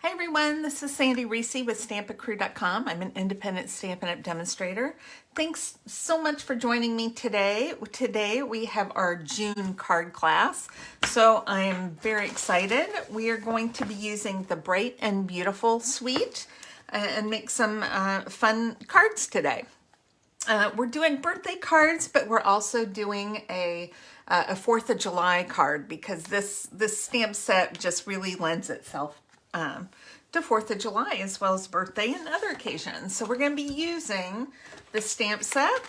Hi everyone, this is Sandy Reese with Stampacrew.com. I'm an independent Stampin' Up! Demonstrator. Thanks so much for joining me today. Today we have our June card class, so I'm very excited. We are going to be using the Bright and Beautiful suite and make some fun cards today. We're doing birthday cards, but we're also doing a 4th of July card because this stamp set just really lends itself to 4th of July as well as birthday and other occasions. So we're going to be using the stamp set,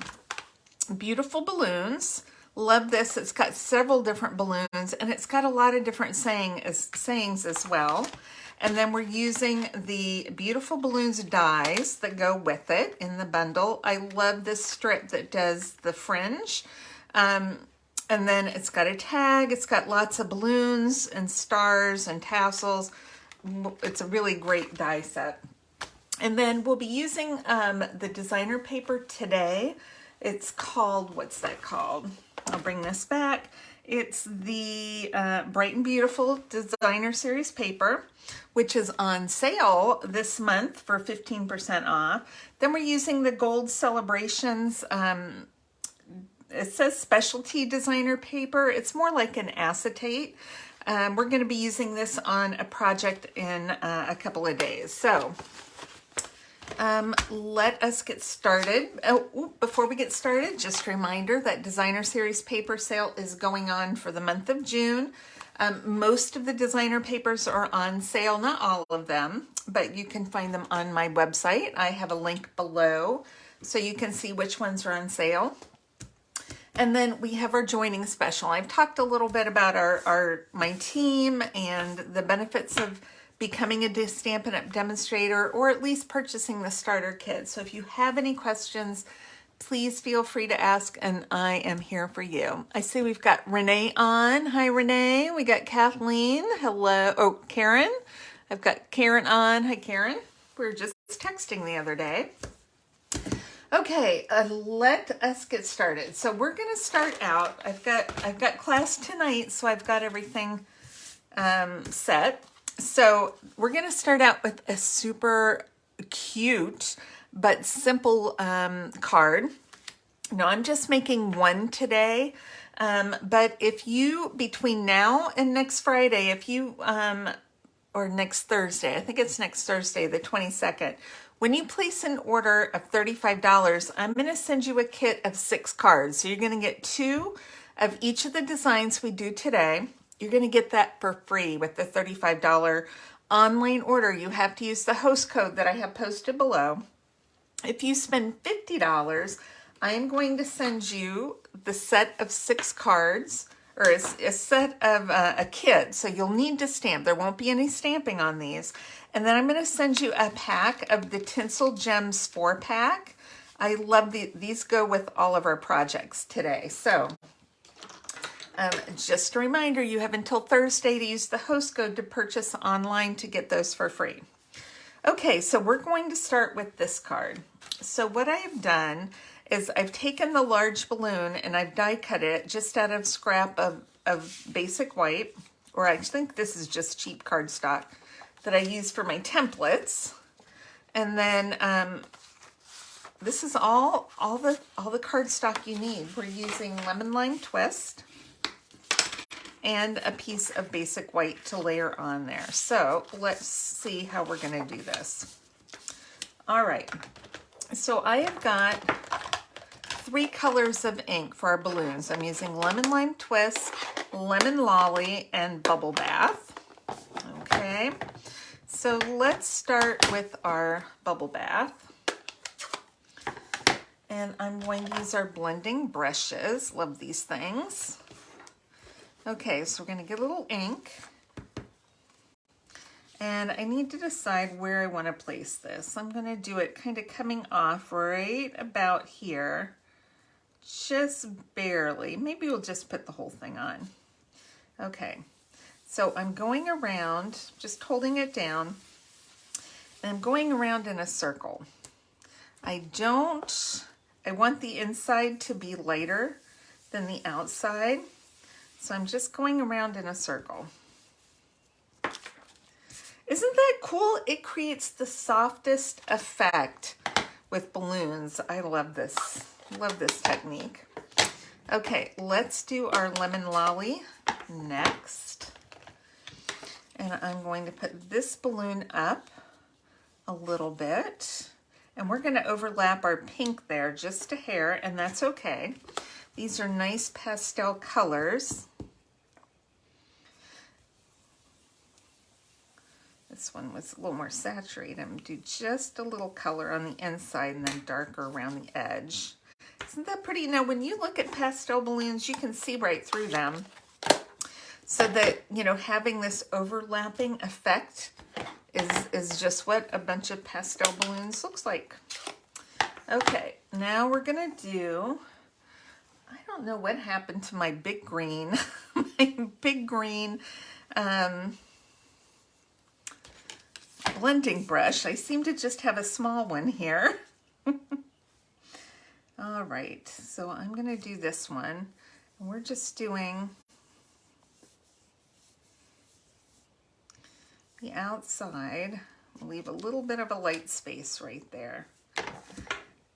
Beautiful Balloons. Love this. It's got several different balloons and it's got a lot of different sayings as well. And then we're using the Beautiful Balloons dies that go with it in the bundle. I love this strip that does the fringe. And then it's got a tag. It's got lots of balloons and stars and tassels. It's a really great die set. And then we'll be using the designer paper today. It's called, what's that called? I'll bring this back. It's the Bright and Beautiful Designer Series paper, which is on sale this month for 15% off. Then we're using the Gold Celebrations, it says specialty designer paper. It's more like an acetate. We're going to be using this on a project in a couple of days. So let us get started. Before we get started, just a reminder that Designer Series paper sale is going on for the month of June. Most of the designer papers are on sale, not all of them, but you can find them on my website. I have a link below so you can see which ones are on sale. And then we have our joining special. I've talked a little bit about my team and the benefits of becoming a Stampin' Up! Demonstrator, or at least purchasing the starter kit. So if you have any questions, please feel free to ask, and I am here for you. I see we've got Renee on. Hi, Renee. We got Kathleen. Hello. Oh, Karen. I've got Karen on. Hi, Karen. We were just texting the other day. Okay, let us get started. So we're going to start out. I've got class tonight, so I've got everything set. So we're going to start out with a super cute but simple card. No, I'm just making one today. But if you, between now and next Friday, if you, or next Thursday, I think it's next Thursday, the 22nd, when you place an order of $35, I'm going to send you a kit of 6 cards. So you're going to get 2 of each of the designs we do today. You're going to get that for free with the $35 online order. You have to use the host code that I have posted below. If you spend $50, I am going to send you the set of 6 cards, or a set of a kit. So you'll need to stamp. There won't be any stamping on these. And then I'm going to send you a pack of the Tinsel Gems 4-pack. I love these go with all of our projects today. So just a reminder, you have until Thursday to use the host code to purchase online to get those for free. Okay, so we're going to start with this card. So what I've done is I've taken the large balloon and I've die cut it just out of scrap of basic white, or I think this is just cheap cardstock that I use for my templates. And then this is all the cardstock you need. We're using Lemon Lime Twist and a piece of basic white to layer on there. So let's see how we're gonna do this. All right, so I have got 3 colors of ink for our balloons. I'm using Lemon Lime Twist, Lemon Lolly, and Bubble Bath. Okay, so let's start with our Bubble Bath. And I'm going to use our blending brushes. Love these things. Okay, so we're going to get a little ink. And I need to decide where I want to place this. I'm going to do it kind of coming off right about here. Just barely. Maybe we'll just put the whole thing on. Okay, so I'm going around, just holding it down, and I'm going around in a circle. I want the inside to be lighter than the outside, so I'm just going around in a circle. Isn't that cool? It creates the softest effect with balloons. I love this. Love this technique. Okay, let's do our lemon lolly next. And I'm going to put this balloon up a little bit. And we're going to overlap our pink there just a hair, and that's okay. These are nice pastel colors. This one was a little more saturated. I'm going to do just a little color on the inside and then darker around the edge. Isn't that pretty? Now, when you look at pastel balloons, you can see right through them. So that, you know, having this overlapping effect is just what a bunch of pastel balloons looks like. Okay, now we're going to do, I don't know what happened to my big green, my big green blending brush. I seem to just have a small one here. All right, so I'm going to do this one. And we're just doing the outside. I'll leave a little bit of a light space right there.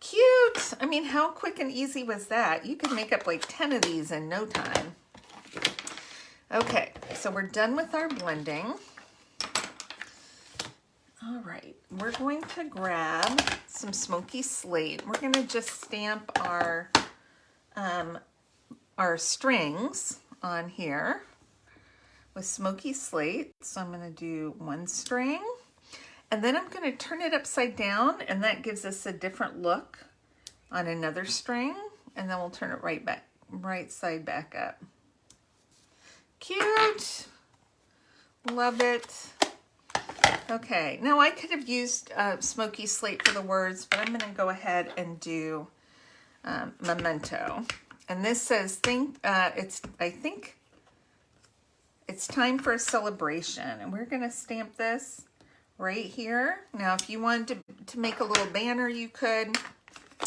Cute! I mean, how quick and easy was that? You could make up like 10 of these in no time. Okay, so we're done with our blending. All right, we're going to grab some smoky slate. We're going to just stamp our strings on here with smoky slate. So I'm going to do one string, and then I'm going to turn it upside down, and that gives us a different look on another string, and then we'll turn it right side back up. Cute! Love it. Okay, now I could have used smoky slate for the words, but I'm going to go ahead and do Memento. And this says, I think it's time for a celebration. And we're going to stamp this right here. Now, if you wanted to make a little banner, you could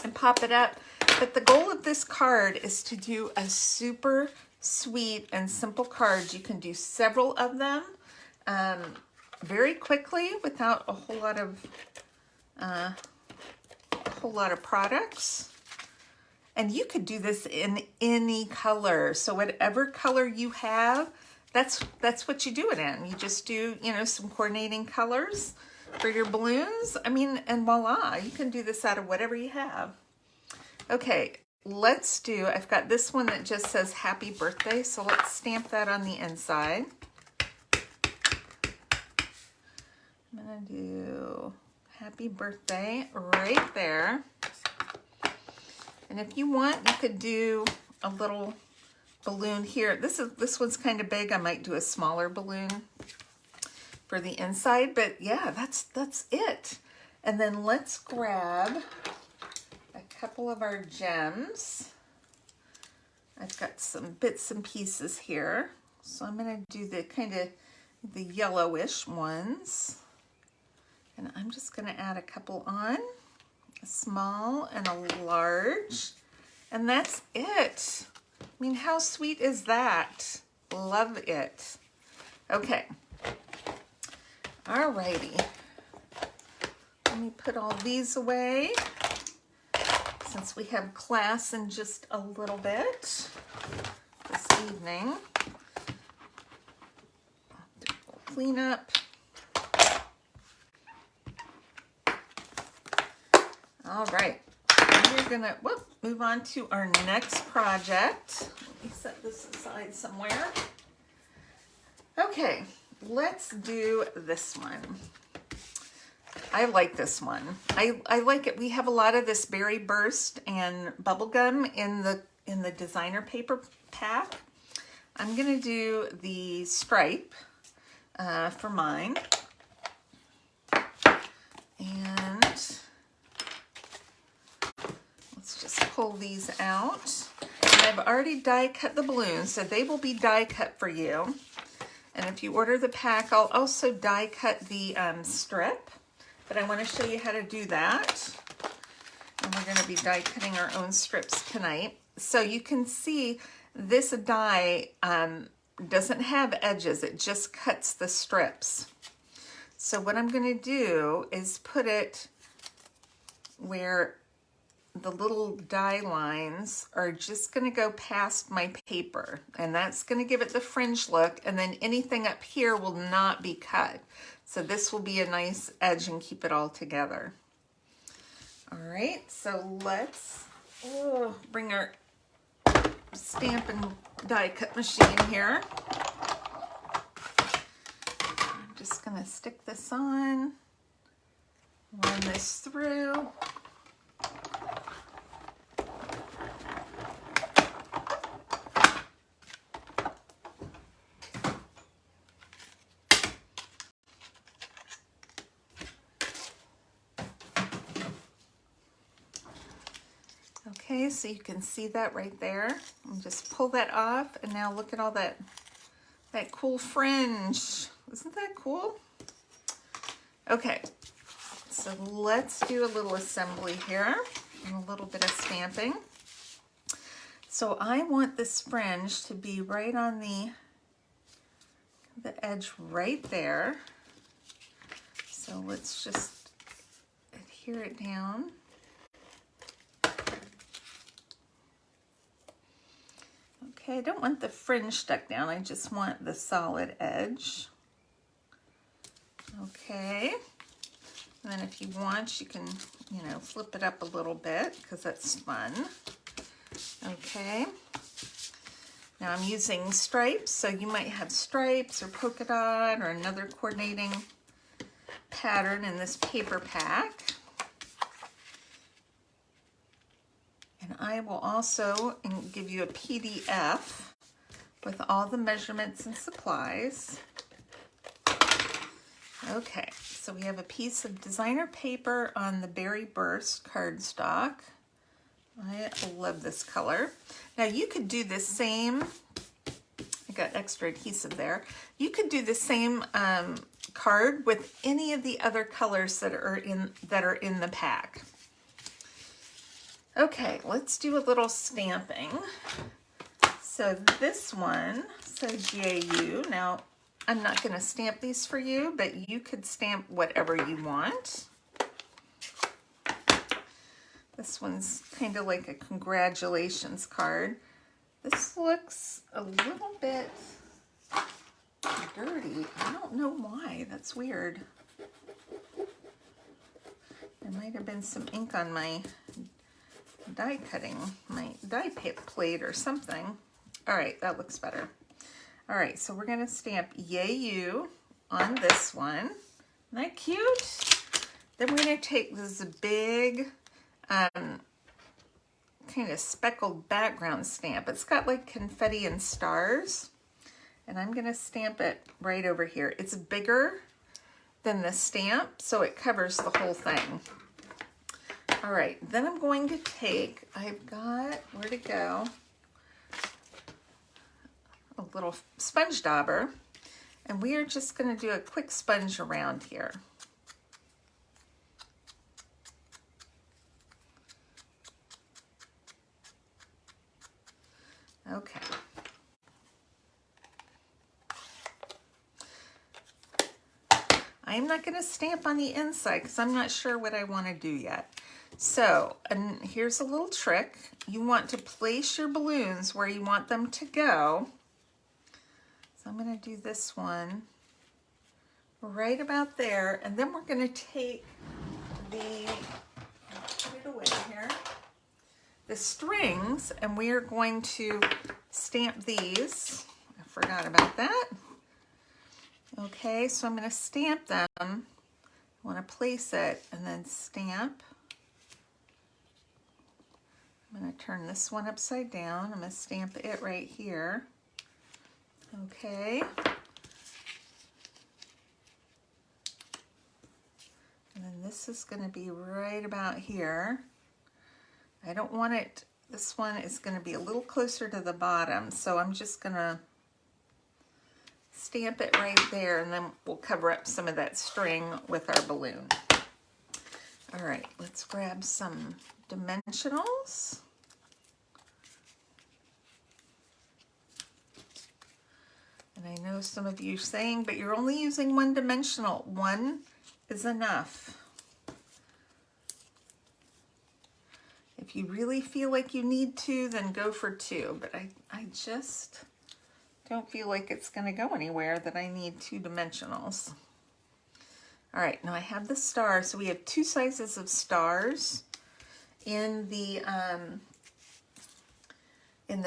and pop it up. But the goal of this card is to do a super sweet and simple card. You can do several of them very quickly without a whole lot of products. And you could do this in any color. So whatever color you have, that's what you do it in. You just do, you know, some coordinating colors for your balloons. I mean, and voila, you can do this out of whatever you have. Okay, I've got this one that just says happy birthday. So let's stamp that on the inside. I'm gonna do happy birthday right there. And if you want, you could do a little balloon here. This one's kind of big. I might do a smaller balloon for the inside, but yeah, that's it. And then let's grab a couple of our gems. I've got some bits and pieces here. So I'm gonna do the kind of the yellowish ones. And I'm just gonna add a couple on, a small and a large, and that's it. I mean, how sweet is that? Love it. Okay. Alrighty. Let me put all these away since we have class in just a little bit this evening. Clean up. All right. We're gonna move on to our next project. Let me set this aside somewhere. Okay, let's do this one. I like this one. I like it. We have a lot of this Berry Burst and bubblegum in the designer paper pack. I'm gonna do the stripe for mine. And let's just pull these out. And I've already die cut the balloons, so they will be die cut for you. And if you order the pack, I'll also die cut the strip, but I want to show you how to do that. And we're going to be die cutting our own strips tonight. So you can see this die doesn't have edges, it just cuts the strips. So what I'm going to do is put it where the little die lines are just going to go past my paper, and that's going to give it the fringe look, and then anything up here will not be cut. So this will be a nice edge and keep it all together. All right, so let's bring our stamp and die cut machine here. I'm just going to stick this on, run this through. Okay, so you can see that right there. And just pull that off, and now look at all that cool fringe. Isn't that cool? Okay, so let's do a little assembly here and a little bit of stamping. So I want this fringe to be right on the edge right there. So let's just adhere it down. Okay, I don't want the fringe stuck down, I just want the solid edge. Okay, and then if you want, you can, flip it up a little bit because that's fun. Okay, now I'm using stripes, so you might have stripes or polka dot or another coordinating pattern in this paper pack. And I will also give you a PDF with all the measurements and supplies. Okay, so we have a piece of designer paper on the Berry Burst cardstock. I love this color. Now you could do the same, I got extra adhesive there. You could do the same card with any of the other colors that are in the pack. Okay, let's do a little stamping. So this one says YAU. Now, I'm not going to stamp these for you, but you could stamp whatever you want. This one's kind of like a congratulations card. This looks a little bit dirty. I don't know why. That's weird. There might have been some ink on my die cutting, my die plate or something. All right, that looks better. All right, so we're gonna stamp YAU on this one. Isn't that cute? Then we're gonna take this big kind of speckled background stamp. It's got like confetti and stars, and I'm gonna stamp it right over here. It's bigger than the stamp, so it covers the whole thing. All right, then I'm going to take, I've got, where to go, a little sponge dauber, and we are just going to do a quick sponge around here. Okay. I'm not going to stamp on the inside because I'm not sure what I want to do yet. So, and here's a little trick. You want to place your balloons where you want them to go. So I'm going to do this one right about there, and then we're going to take the, put it away here, the strings, and we are going to stamp these. I forgot about that. Okay, so I'm going to stamp them. I want to place it and then stamp. I'm going to turn this one upside down. I'm going to stamp it right here. Okay. And then this is going to be right about here. I don't want it, this one is going to be a little closer to the bottom, so I'm just going to stamp it right there, and then we'll cover up some of that string with our balloon. All right, let's grab some dimensionals. And I know some of you are saying, but you're only using one-dimensional. One is enough. If you really feel like you need to, then go for two. But I just don't feel like it's going to go anywhere that I need two dimensionals. All right, now I have the stars. So we have two sizes of stars in the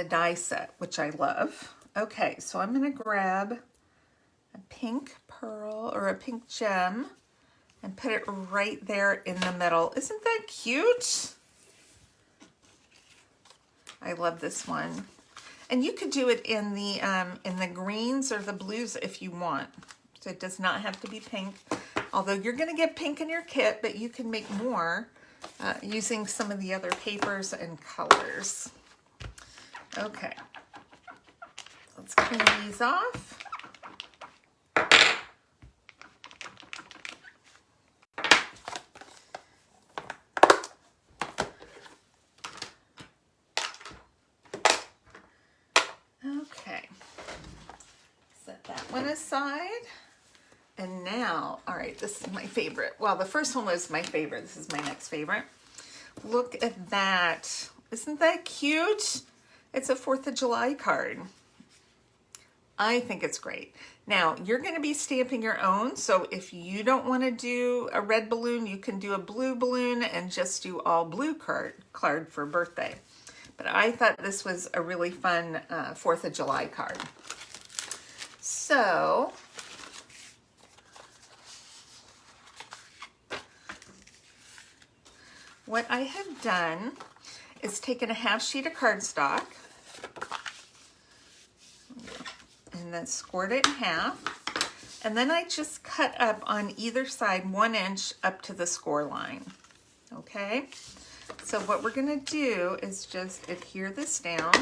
die set, which I love. Okay, so I'm going to grab a pink pearl or a pink gem and put it right there in the middle. Isn't that cute? I love this one. And you could do it in the greens or the blues if you want. So it does not have to be pink. Although you're going to get pink in your kit, but you can make more using some of the other papers and colors. Okay. Let's clean these off. Okay. Set that one aside. And now, all right, this is my favorite. Well, the first one was my favorite. This is my next favorite. Look at that. Isn't that cute? It's a 4th of July card. I think it's great. Now, you're going to be stamping your own, so if you don't want to do a red balloon, you can do a blue balloon and just do all blue card for birthday. But I thought this was a really fun 4th of July card. So, what I have done is taken a half sheet of cardstock and then scored it in half. And then I just cut up on either side 1 inch up to the score line. Okay? So what we're going to do is just adhere this down.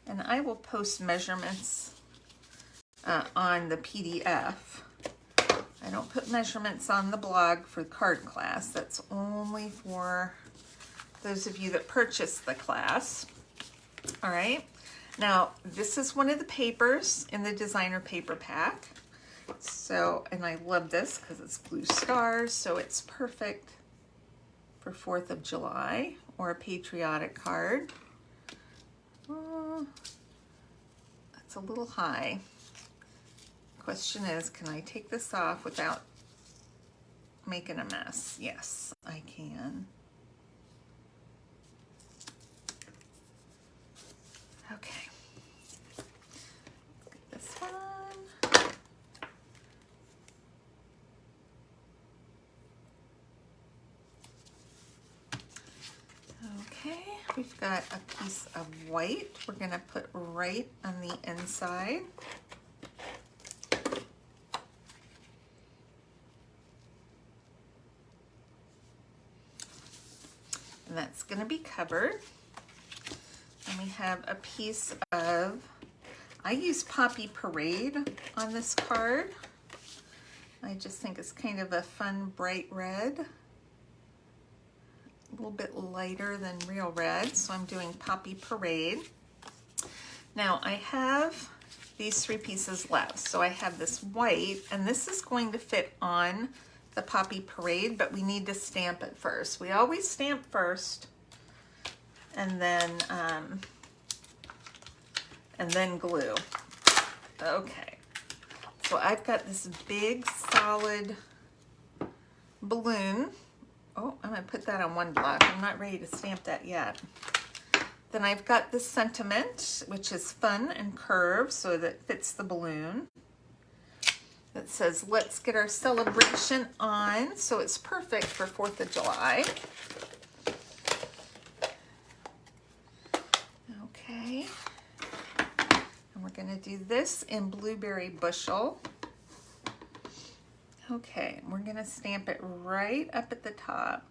And I will post measurements on the PDF. I don't put measurements on the blog for card class. That's only for those of you that purchase the class. All right. Now, this is one of the papers in the designer paper pack. So, and I love this because it's blue stars, so it's perfect for 4th of July or a patriotic card. That's a little high. Question is, can I take this off without making a mess? Yes, I can. Okay. Look at this one. Okay, we've got a piece of white we're going to put right on the inside. And that's going to be covered. And we have a piece of, I use Poppy Parade on this card. I just think it's kind of a fun bright red. A little bit lighter than real red, so I'm doing Poppy Parade. Now I have these 3 pieces left. So I have this white, and this is going to fit on the Poppy Parade, but we need to stamp it first. We always stamp first, and then glue. Okay, so I've got this big solid balloon. Oh, I'm gonna put that on one block. I'm not ready to stamp that yet. Then I've got this sentiment, which is fun and curved, so that fits the balloon. That says, let's get our celebration on. So it's perfect for 4th of July. Okay. And we're gonna do this in Blueberry Bushel. Okay, we're gonna stamp it right up at the top.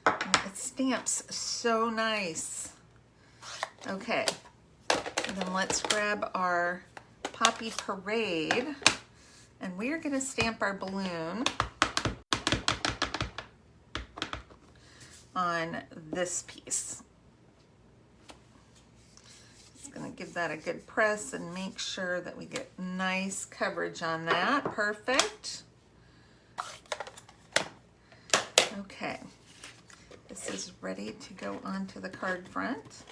And it stamps so nice. Okay, and then let's grab our Poppy Parade, and we are gonna stamp our balloon on this piece. just gonna give that a good press and make sure that we get nice coverage on that. Perfect. Okay, this is ready to go onto the card front.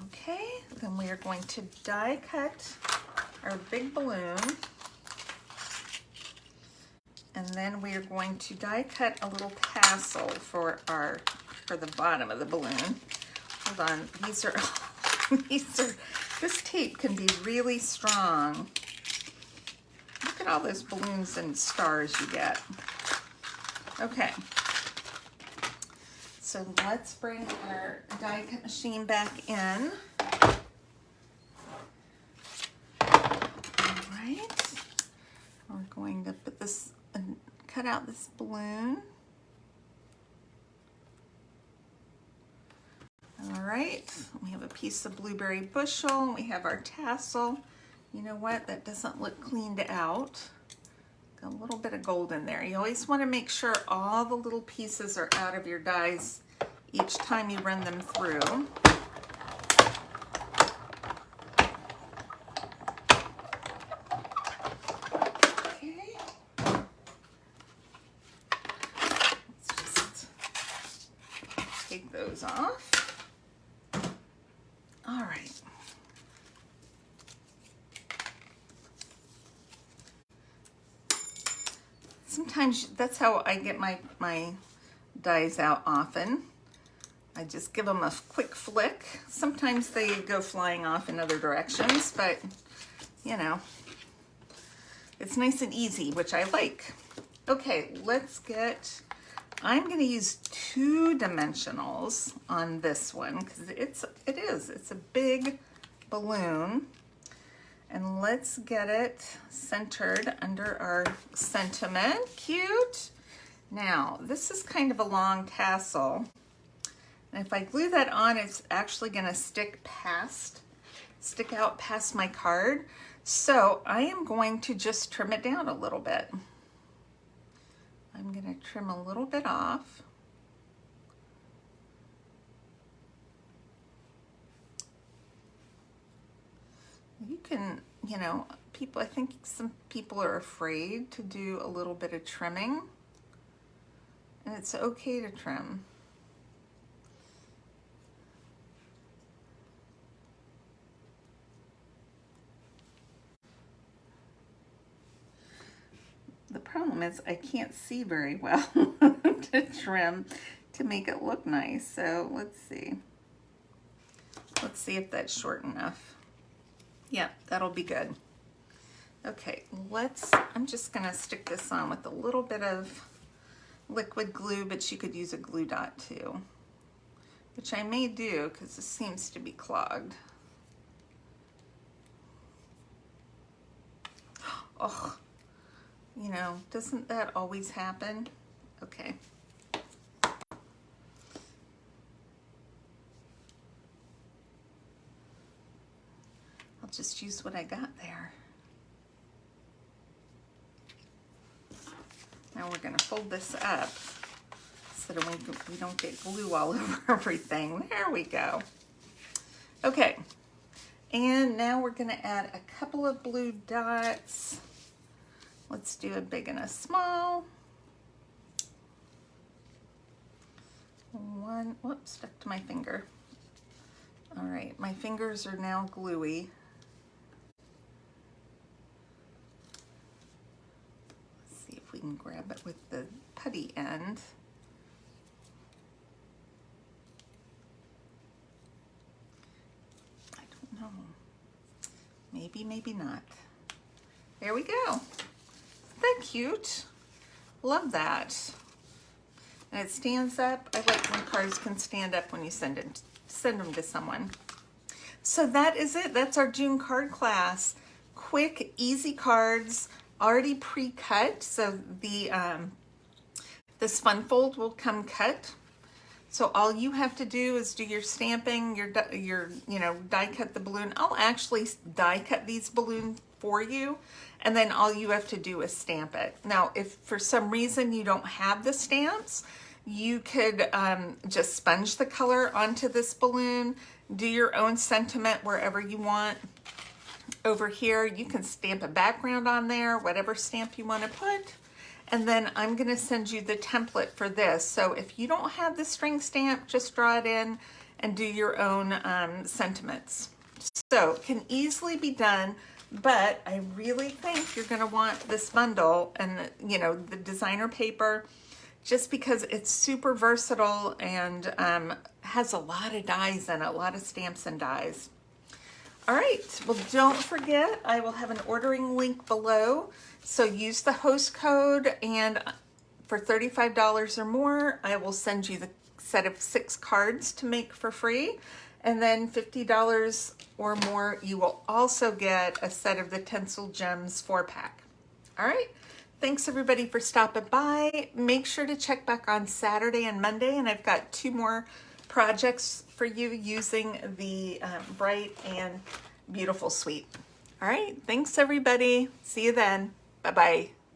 Okay, then we are going to die cut our big balloon. And then we are going to die cut a little tassel for the bottom of the balloon. Hold on, these are this tape can be really strong. Look at all those balloons and stars you get. Okay. So let's bring our die cut machine back in. All right. We're going to put this and cut out this balloon. All right, we have a piece of blueberry bushel. We have our tassel. You know what? That doesn't look cleaned out. Got a little bit of gold in there. You always want to make sure all the little pieces are out of your dies each time you run them through. Okay. Let's just take those off. All right. Sometimes that's how I get my dies out often. I just give them a quick flick. Sometimes they go flying off in other directions, but you know, it's nice and easy, which I like. Okay, I'm going to use 2 dimensionals on this one because it's a big balloon. And let's get it centered under our sentiment. Cute. Now, this is kind of a long tassel. And if I glue that on, it's actually going to stick out past my card. So I am going to just trim it down a little bit. I'm going to trim a little bit off. You can, you know, I think some people are afraid to do a little bit of trimming, and it's okay to trim. The problem is I can't see very well to trim to make it look nice. So let's see. Let's see if that's short enough. Yeah, that'll be good. Okay, I'm just gonna stick this on with a little bit of liquid glue, but you could use a glue dot too, which I may do because this seems to be clogged. Oh, you know, doesn't that always happen? Okay. I'll just use what I got there. Now we're going to fold this up so that we don't get glue all over everything. There we go. Okay, and now we're going to add a couple of blue dots. Let's do a big and a small. One, whoops, stuck to my finger. All right, my fingers are now gluey. Let's see if we can grab it with the putty end. I don't know. Maybe, maybe not. There we go. Isn't that cute? Love that. And it stands up. I like when cards can stand up when you send them to someone. So that is it. That's our June card class. Quick, easy cards, already pre-cut. So this fun fold will come cut. So all you have to do is do your stamping, your die cut the balloon. I'll actually die cut these balloon for you, and then all you have to do is stamp it. Now, if for some reason you don't have the stamps, you could just sponge the color onto this balloon, do your own sentiment wherever you want. Over here, you can stamp a background on there, whatever stamp you want to put. And then I'm going to send you the template for this. So if you don't have the string stamp, just draw it in and do your own sentiments. So it can easily be done, but I really think you're going to want this bundle and, you know, the designer paper, just because it's super versatile and has a lot of dies in it, a lot of stamps and dies. All right, well, don't forget, I will have an ordering link below. So use the host code, and for $35 or more, I will send you the set of 6 cards to make for free. And then $50 or more, you will also get a set of the Tencel Gems 4-pack. All right, thanks everybody for stopping by. Make sure to check back on Saturday and Monday, and I've got 2 more projects for you using the Bright and Beautiful suite. All right, thanks everybody. See you then. Bye-bye.